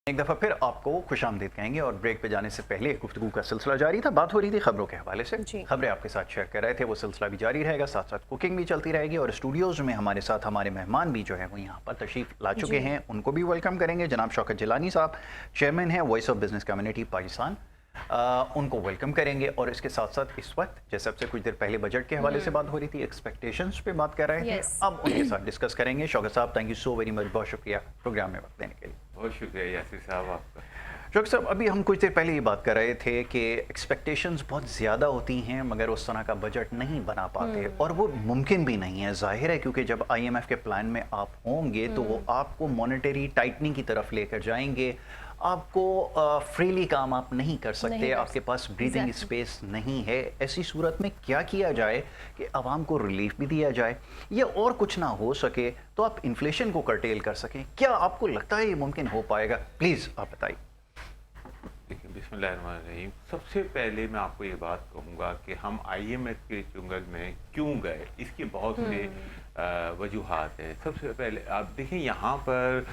एक दफ़ा फिर आपको खुशामदीद कहेंगे और ब्रेक पे जाने से पहले गुफ्तगू का सिलसिला जारी था। बात हो रही थी खबरों के हवाले से, खबरें आपके साथ शेयर कर रहे थे, वो सिलसिला भी जारी रहेगा, साथ साथ कुकिंग भी चलती रहेगी। और स्टूडियोज़ में हमारे साथ हमारे मेहमान भी जो है वो यहाँ पर तशरीफ़ ला चुके हैं, उनको भी वेलकम करेंगे। जनाब शौकत जिलानी साहब चेयरमैन हैं voice of business community Pakistan, उनको वेलकम करेंगे। और इसके साथ साथ इस वक्त जैसे आपसे कुछ देर पहले बजट के हवाले से बात हो रही थी, एक्सपेक्टेशंस पे बात कर रहे थे, अब उनके साथ डिस्कस करेंगे। शौकत साहब thank you so very much, बहुत शुक्रिया प्रोग्राम में वक्त देने के लिए। बहुत शुक्रिया यासिर साहब आपका। शौकत साहब, अभी हम कुछ देर पहले ये बात कर रहे थे कि एक्सपेक्टेशंस बहुत ज़्यादा होती हैं मगर उस तरह का बजट नहीं बना पाते, और वो मुमकिन भी नहीं है, जाहिर है, क्योंकि जब IMF के प्लान में आप होंगे तो वो आपको मॉनेटरी टाइटनिंग की तरफ लेकर जाएंगे। आपको फ्रीली काम आप नहीं कर सकते, आपके पास ब्रीदिंग स्पेस नहीं है। ऐसी सूरत में क्या किया जाए कि आवाम को रिलीफ भी दिया जाए, या और कुछ ना हो सके तो आप इन्फ्लेशन को कर्टेल कर सकें? क्या आपको लगता है ये मुमकिन हो पाएगा? प्लीज़ आप बताइए। देखिए, बिस्मिल्लाहिर्रहमानिर्रहीम। सबसे पहले मैं आपको ये बात कहूँगा कि हम IMF के चुंगल में क्यों गए, इसकी बहुत से वजूहात हैं। सबसे पहले आप देखें, यहाँ पर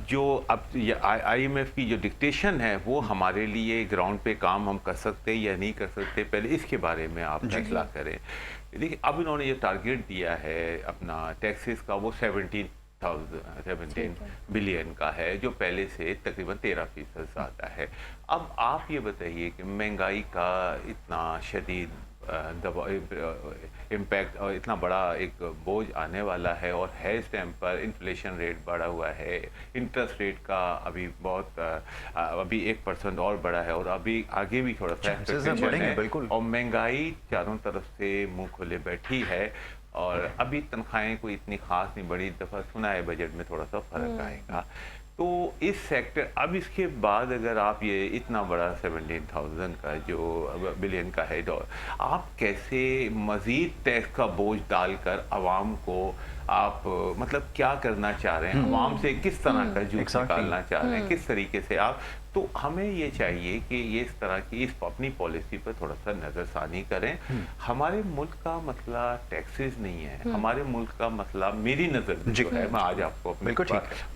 जो अब IMF की जो डिक्टेशन है वो हमारे लिए ग्राउंड पे काम हम कर सकते हैं या नहीं कर सकते, पहले इसके बारे में आप फैसला करें। देखिए, अब इन्होंने ये टारगेट दिया है अपना टैक्सेस का, वो 17 बिलियन का है, जो पहले से तकरीबन 13% ज़्यादा है। अब आप ये बताइए कि महंगाई का इतना शदीद इम्पैक्ट और इतना बड़ा एक बोझ आने वाला है, और है इस टाइम पर इन्फ्लेशन रेट बढ़ा हुआ है, इंटरेस्ट रेट का अभी बहुत अभी 1% और बढ़ा है, और अभी आगे भी थोड़ा सा है, और महंगाई चारों तरफ से मुंह खोले बैठी है। और अभी तनख्वाहें कोई इतनी खास नहीं बढ़ी, दफ़ा सुना है बजट में थोड़ा सा फर्क आएगा। तो इस सेक्टर, अब इसके बाद अगर आप ये इतना बड़ा 17,000 का जो बिलियन का है, आप कैसे मज़ीद टैक्स का बोझ डालकर आवाम को आप मतलब क्या करना चाह रहे हैं, आवाम से किस तरह का जूस निकालना चाह रहे हैं, किस तरीके से आप, तो हमें ये चाहिए कि ये इस तरह की इस अपनी पॉलिसी पर थोड़ा सा नज़रसानी करें। हमारे मुल्क का मसला टैक्सेस नहीं है, हमारे मुल्क का मसला मेरी नज़र में जो है, मैं आज आपको अपनी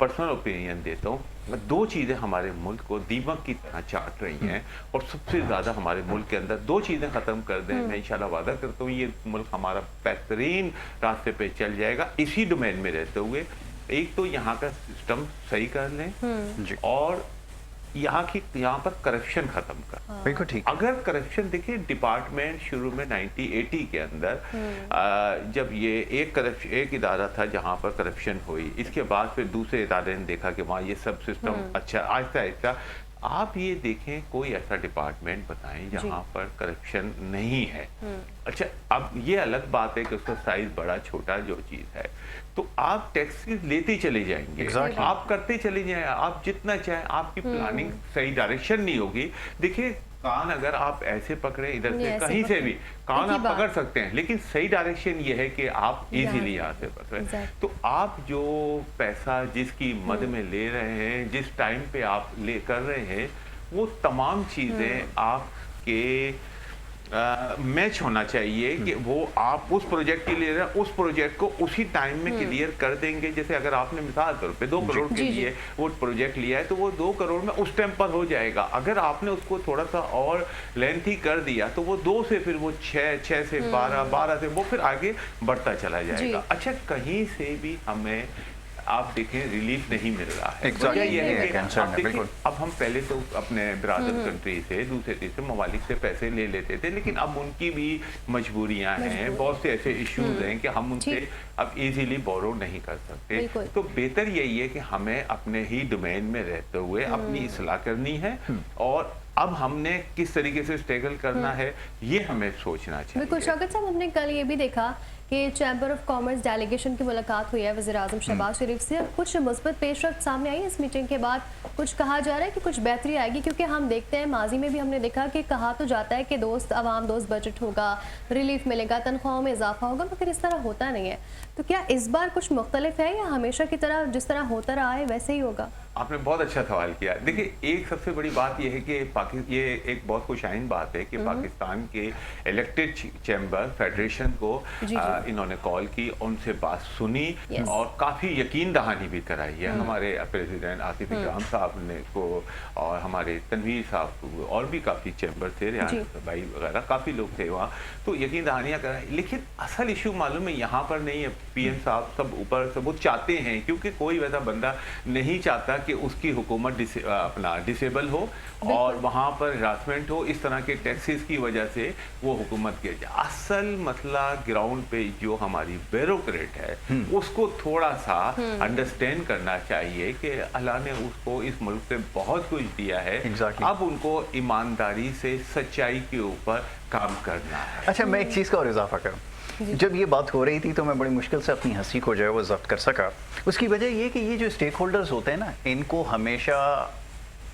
पर्सनल ओपिनियन देता हूँ, दो चीज़ें हमारे मुल्क को दीमक की तरह चाट रही हैं, और सबसे ज़्यादा हमारे मुल्क के अंदर दो चीज़ें ख़त्म कर दें, मैं इंशाल्लाह वादा करता हूँ ये मुल्क हमारा बेहतरीन रास्ते पे चल जाएगा इसी डोमेन में रहते हुए। एक तो यहाँ का सिस्टम सही कर लें, और यहाँ पर करप्शन खत्म कर। बिल्कुल ठीक। अगर करप्शन, देखिए डिपार्टमेंट शुरू में 1980 के अंदर जब ये एक इदारा था जहाँ पर करप्शन हुई, इसके बाद फिर दूसरे इदारे ने देखा कि वहाँ ये सब सिस्टम अच्छा, आहिस्ता आहिस्ता आप ये देखें कोई ऐसा डिपार्टमेंट बताएं जहाँ पर करप्शन नहीं है। अच्छा, अब ये अलग बात है कि उसका साइज बड़ा छोटा जो चीज़ है, तो आप टैक्सेस लेते चले जाएंगे, आप करते चले जाएं, आप जितना चाहें, आपकी प्लानिंग सही डायरेक्शन नहीं होगी। देखिए, कान अगर आप ऐसे पकड़े इधर से कहीं से भी कान आप पकड़ सकते हैं, लेकिन सही डायरेक्शन ये है कि आप इजीली यहाँ से पकड़े। तो आप जो पैसा जिसकी मद में ले रहे हैं, जिस टाइम पे आप ले कर रहे हैं, वो तमाम चीज़ें आपके मैच होना चाहिए कि वो आप उस प्रोजेक्ट के लिए उस प्रोजेक्ट को उसी टाइम में क्लियर कर देंगे। जैसे अगर आपने मिसाल तौर पे 2 करोड़ के लिए वो प्रोजेक्ट लिया है, तो वो 2 करोड़ में उस टाइम पर हो जाएगा। अगर आपने उसको थोड़ा सा और लेंथी कर दिया तो वो 2 से फिर वो 6 से 12 से वो फिर आगे बढ़ता चला जाएगा। अच्छा, कहीं से भी हमें आप देखें रिलीफ नहीं मिल रहा है। अब हम पहले तो अपने ब्रादर कंट्री से, दूसरे तीसरे ममालिक से पैसे ले लेते थे, लेकिन अब उनकी भी मजबूरियां हैं, बहुत से ऐसे इश्यूज हैं कि हम उनसे अब इजीली बोरो नहीं कर सकते। तो बेहतर यही है कि हमें अपने ही डोमेन में रहते हुए अपनी इस्लाह करनी है, और अब हमने किस तरीके से स्ट्रगल करना है ये हमें सोचना चाहिए। बिल्कुल शौकत साहब, हमने कल ये भी देखा कि चैम्बर ऑफ कॉमर्स डेलीगेशन की मुलाकात हुई है वज़ीर-ए-आज़म शहबाज शरीफ से, कुछ मुस्बत पेशरफ्त सामने आई इस मीटिंग के बाद। कुछ कहा जा रहा है कि कुछ बेहतरी आएगी, क्योंकि हम देखते हैं माजी में भी हमने देखा कि कहा तो जाता है कि दोस्त आवाम दोस्त बजट होगा, रिलीफ मिलेगा, तनख्वाहों में इजाफा होगा, मगर इस तरह होता नहीं है। तो क्या इस बार कुछ मुख्तलिफ है, या हमेशा की तरह जिस तरह होता रहा है वैसे ही होगा? आपने बहुत अच्छा सवाल किया। देखिए, एक सबसे बड़ी बात यह है कि ये एक बहुत खुशाइन बात है कि पाकिस्तान के इलेक्टेड चैम्बर फेडरेशन को इन्होंने कॉल की, उनसे बात सुनी और काफ़ी यकीन दहानी भी कराई है। हमारे प्रेसिडेंट आसिफ इकराम साहब ने को और हमारे तनवीर साहब को और भी काफ़ी चैम्बर थे, रियान भाई वगैरह काफ़ी लोग थे वहाँ, तो यकीन दहानियाँ कराई। लेकिन असल इशू मालूम है यहाँ पर नहीं है। PM साहब सब ऊपर सब वो चाहते हैं, क्योंकि कोई वैसा बंदा नहीं चाहता कि उसकी हुकूमत अपना डिसेबल हो और वहाँ पर हरासमेंट हो, इस तरह के टैक्सेस की वजह से वो हुकूमत गिर जाए। असल मसला ग्राउंड पे जो हमारी ब्यूरोक्रेट है उसको थोड़ा सा अंडरस्टैंड करना चाहिए कि अल्लाह ने उसको इस मुल्क से बहुत कुछ दिया है। अब उनको ईमानदारी से सच्चाई के ऊपर काम करना है। अच्छा, मैं एक चीज़ का और इजाफा करूँ। जब ये बात हो रही थी तो मैं बड़ी मुश्किल से अपनी हंसी को जो है वो जब्त कर सका। उसकी वजह ये कि ये जो स्टेक होल्डर्स होते हैं ना, इनको हमेशा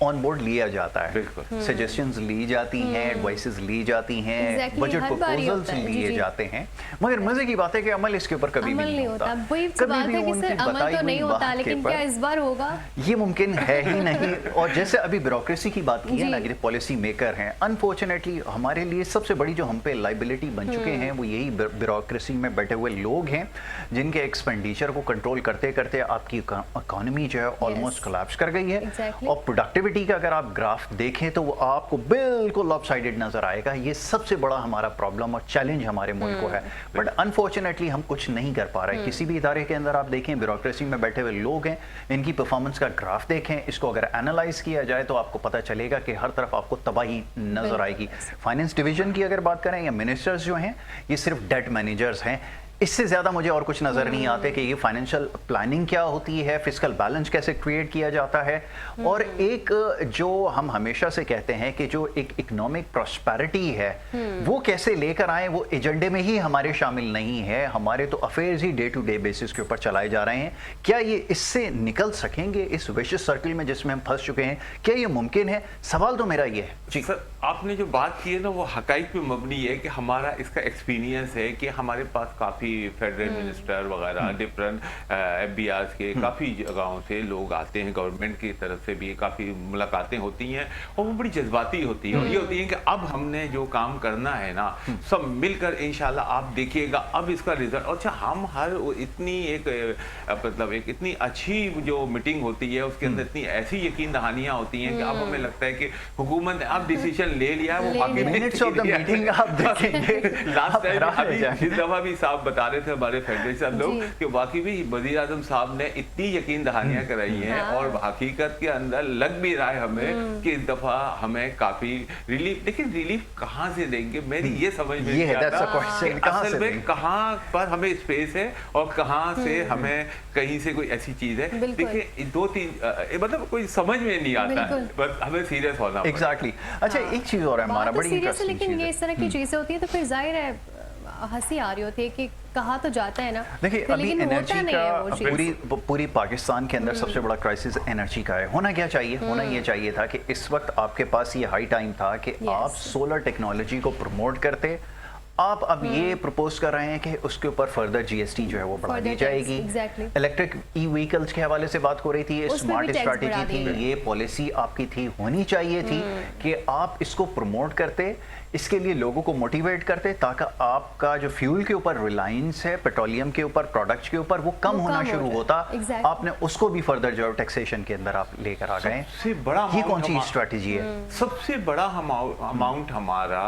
ऑन बोर्ड लिया जाता है, सजेशंस ली जाती हैं, एडवाइसेस ली जाती हैं, बजट प्रपोजल्स लिए जाते हैं, मगर मजे की बात है कि अमल इसके ऊपर कभी भी नहीं होता। वही बात है कि सर अमल तो नहीं होता, लेकिन क्या इस बार होगा? ये मुमकिन है ही नहीं। और जैसे अभी ब्यूरोक्रेसी की बात की है ना, कि पॉलिसी मेकर हैं, अनफॉर्चुनेटली हमारे लिए सबसे बड़ी जो हम पे लाइबिलिटी बन चुके हैं वो यही ब्यूरोक्रेसी में बैठे हुए लोग हैं, जिनके एक्सपेंडिचर को कंट्रोल करते करते आपकी इकोनॉमी जो है ऑलमोस्ट कोलैप्स कर गई है। और प्रोडक्टिविटी का अगर आप ग्राफ देखें तो वो आपको बिल्कुल लॉपसाइडेड नजर आएगा। ये सबसे बड़ा हमारा प्रॉब्लम और चैलेंज हमारे मुल्क को है, बट अनफॉर्चुनेटली हम कुछ नहीं कर पा रहे। किसी भी इदारे के अंदर आप देखें, ब्यूरोक्रेसी में बैठे हुए लोग हैं, इनकी परफॉर्मेंस का ग्राफ देखें, इसको अगर एनालाइज किया जाए तो आपको पता चलेगा कि हर तरफ आपको तबाही नजर आएगी। फाइनेंस डिवीजन की अगर बात करें, या मिनिस्टर्स जो हैं ये सिर्फ डेट मैनेजर्स हैं। इससे ज़्यादा मुझे और कुछ नज़र नहीं आते कि ये फाइनेंशियल प्लानिंग क्या होती है, फिस्कल बैलेंस कैसे क्रिएट किया जाता है। और एक जो हम हमेशा से कहते हैं कि जो एक इकोनॉमिक प्रॉस्पेरिटी है वो कैसे लेकर आए, वो एजेंडे में ही हमारे शामिल नहीं है। हमारे तो अफेयर्स ही डे टू डे बेसिस के ऊपर चलाए जा रहे हैं। क्या ये इससे निकल सकेंगे, इस विशिष्ट सर्किल में जिसमें हम फंस चुके हैं? क्या ये मुमकिन है? सवाल तो मेरा ये है। जी सर, आपने जो बात की है ना वो हकाइक पे मबनी है कि हमारा इसका एक्सपीरियंस है कि हमारे पास काफ़ी फेडरल मिनिस्टर वगैरह डिफरेंट FBRs के काफ़ी जगहों से लोग आते हैं, गवर्नमेंट की तरफ से भी काफ़ी मुलाकातें होती हैं और वो बड़ी जज्बाती होती है। और ये होती है कि अब हमने जो काम करना है ना, सब मिलकर इंशाल्लाह आप देखिएगा अब इसका रिजल्ट। अच्छा, हम हर इतनी एक मतलब एक इतनी अच्छी जो मीटिंग होती है उसके अंदर इतनी ऐसी यकीन दहानियाँ होती हैं कि अब हमें लगता है कि हुकूमत ने अब डिसीजन ले लिया, वो बाकी मिनट्स ऑफ द मीटिंग आप देखेंगे। लास्ट टाइम अभी इस दफा भी साहब बता रहे थे हमारे फेडरेशन लोग कि वाकई भी वज़ीर आज़म साहब ने इतनी यकीन दहानियां कराई हैं और हकीकत के अंदर लग भी रहा है हमें कि इस दफा हमें काफी रिलीफ। लेकिन रिलीफ कहाँ से देंगे, मेरी ये समझ में नहीं आता असल में कहाँ पर हमें स्पेस है और कहाँ से हमें कहीं से कोई ऐसी चीज है। देखिए, दो तीन मतलब कोई समझ में नहीं आता, बस हमें सीरियस होना। एग्जैक्टली। अच्छा, एक चीज और है हमारा बड़ी इंटरेस्टिंग, लेकिन ये इस तरह की चीजें होती है तो फिर जाहिर है हंसी आ रही होती है कि कहा तो जाता है ना। देखिए, अभी एनर्जी का पूरी पाकिस्तान के अंदर सबसे बड़ा क्राइसिस एनर्जी का है। होना क्या चाहिए? होना ये चाहिए था कि इस वक्त आपके पास ये हाई टाइम था कि आप सोलर टेक्नोलॉजी को प्रमोट करते। आप अब ये प्रपोज कर रहे हैं कि उसके ऊपर फर्दर GST जो है वो बढ़ा दी जाएगी। इलेक्ट्रिक ई-व्हीकल्स के हवाले से बात हो रही थी, ये स्मार्ट स्ट्रैटेजी थी, ये पॉलिसी आपकी थी, होनी चाहिए थी कि आप इसको प्रमोट करते, इसके लिए लोगों को मोटिवेट करते, ताकि आपका जो फ्यूल के ऊपर रिलायंस है, पेट्रोलियम के ऊपर, प्रोडक्ट्स के ऊपर, वो कम होना शुरू होता। आपने उसको भी फर्दर जो टैक्सेशन के अंदर आप लेकर आ गए। सबसे बड़ा ये कौन सी स्ट्रैटेजी है? सबसे बड़ा अमाउंट हमारा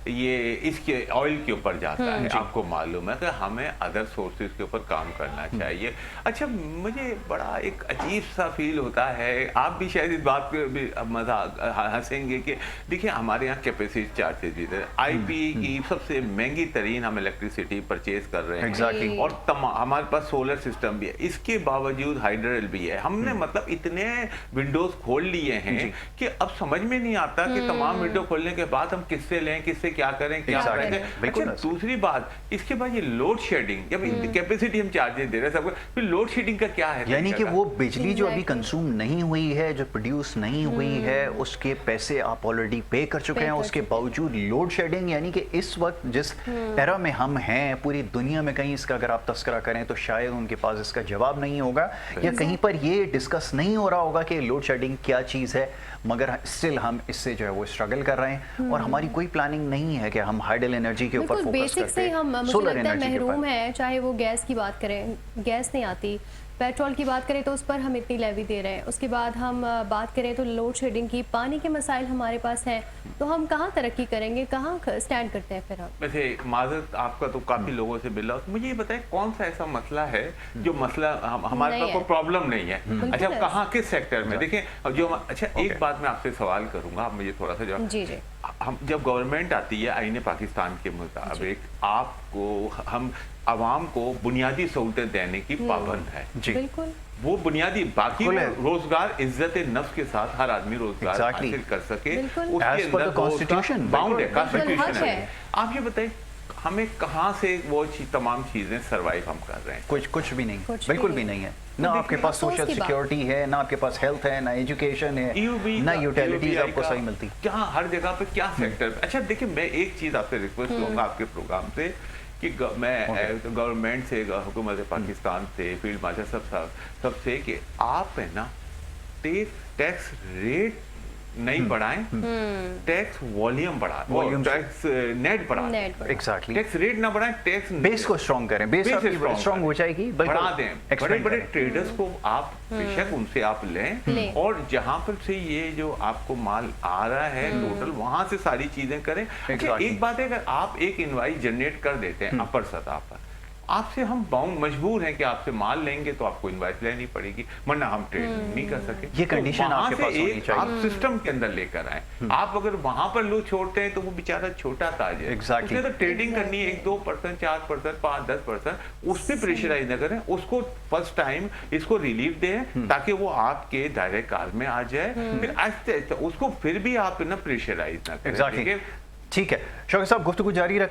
ये इसके ऑयल के ऊपर जाता है। आपको मालूम है कि हमें अदर सोर्सेज के ऊपर काम करना चाहिए। अच्छा, मुझे बड़ा एक अजीब सा फील होता है, आप भी शायद इस बात पे भी मजाक हंसेंगे कि देखिए हमारे यहाँ कैपेसिटी चार्जेस IP की सबसे महंगी तरीन हम इलेक्ट्रिसिटी परचेज कर रहे हैं और हमारे पास सोलर सिस्टम भी है, इसके बावजूद हाइड्रल भी है। हमने मतलब इतने विंडोज खोल लिए हैं कि अब समझ में नहीं आता कि तमाम विंडो खोलने के बाद हम किससे लें, किससे क्या करें, क्या करें। बिल्कुल अच्छा, दूसरी बात, इसके बाद ये लोड शेडिंग, जब कैपेसिटी हम चार्जेस दे रहे हैं सबको, फिर लोड शेडिंग का क्या है? यानी कि वो बिजली जो अभी Exactly. कंज्यूम नहीं हुई है, जो प्रोड्यूस नहीं हुई है, उसके पैसे आप ऑलरेडी पे कर चुके हैं, उसके बावजूद लोड शेडिंग, यानी कि इस वक्त जिस एरा में हम हैं पूरी दुनिया में, कहीं इसका अगर आप तस्करा करें तो शायद उनके पास इसका जवाब नहीं होगा, या कहीं पर ये डिस्कस नहीं हो रहा होगा कि लोड शेडिंग क्या चीज़ है, मगर स्टिल हम इससे जो है वो स्ट्रगल कर रहे हैं और हमारी कोई प्लानिंग नहीं है कि हम हाइडल एनर्जी के ऊपर बिल्कुल फोकस बेसिक से करते हम मुझे सोलर लगता है एनर्जी के महरूम ऊपर। है, चाहे वो गैस की बात करें, गैस नहीं आती, पेट्रोल की बात करें तो उस पर हम इतनी लेवी दे रहे हैं, उसके बाद हम बात करें तो लोड शेडिंग की, पानी के मसाइल हमारे पास हैं, तो हम कहाँ तरक्की करेंगे, कहाँ स्टैंड करते हैं फिर हम? वैसे माजरत आपका तो काफी लोगों से मिला, तो मुझे ये बताएं कौन सा ऐसा मसला है जो मसला हमारे नहीं पास कोई है। प्रॉब्लम नहीं है? अच्छा, है। कहाँ, किस सेक्टर में? देखिए अब जो अच्छा, एक बात मैं आपसे सवाल करूंगा, आप मुझे थोड़ा सा जवाब। जी जी हम जब गवर्नमेंट आती है आईने पाकिस्तान के मुताबिक, आपको हम आवाम को बुनियादी सहूलतें देने की पाबंद है। जी बिल्कुल वो बुनियादी, बाकी बिल्कुल है। रोजगार इज्जत नफ्स के साथ हर आदमी रोजगार Exactly. हासिल कर सके, बिल्कुल। As per the Constitution, bound है, बिल्कुल। कॉन्स्टिट्यूशन बिल्कुल, हक है। है। आप ये बताइए हमें कहाँ से वो तमाम चीजें सरवाइव हम कर रहे हैं? कुछ भी नहीं, कुछ बिल्कुल भी भी नहीं है ना, देखिए, आपके पास अफसोस सोशल की बात। सिक्योरिटी है, ना आपके पास हेल्थ है, ना एजुकेशन है, EUB ना का- यूटिलिटीज EUBI आपको का सही मिलती। जहाँ हर जगह पे क्या सेक्टर। अच्छा देखिए, मैं एक चीज आपसे रिक्वेस्ट करूंगा आपके प्रोग्राम से कि मैं गवर्नमेंट से, हुकूमत पाकिस्तान से, फील्ड मार्शल सबसे कि आप है ना टैक्स रेट नहीं बढ़ाएं, tax volume Volume- tax net बढ़ा नेट पर। एग्जैक्टली, टैक्स रेट ना बढ़ाएं, टैक्स बेस को स्ट्रॉन्ग करें, बेस आपकी स्ट्रॉन्ग हो जाएगी, बढ़ा दें। बड़े expand बड़े करें। ट्रेडर्स को आप बेशक उनसे आप लें, लें। और जहां पर से ये जो आपको माल आ रहा है टोटल, वहां से सारी चीजें करें। अच्छा, Exactly. एक बात है, अगर आप एक इनवाइस जनरेट कर देते हैं अपर सतह पर, आपसे हम बाउंड मजबूर हैं कि आपसे माल लेंगे तो आपको इनवाइस लेनी पड़ेगी, वरना हम ट्रेड नहीं कर सके। ये तो condition वहां आपके से पास होनी एक चाहिए। आप सिस्टम के अंदर लेकर आए। आप अगर वहां पर लो छोड़ते हैं तो वो बेचारा छोटा ताज है, Exactly. उसने तो ट्रेडिंग करनी है 1-2%, 4%, 5-10%, उस पर प्रेशराइज न करें, उसको फर्स्ट टाइम इसको रिलीफ दें ताकि वो आपके दायरे कार में आ जाए, फिर आहिस्ते आहिस्ते उसको फिर भी आप ना प्रेशराइज ना करें। एग्जैक्टली, ठीक है? ठीक है शौकत साहब, गुफ्तगू जारी रखते हैं।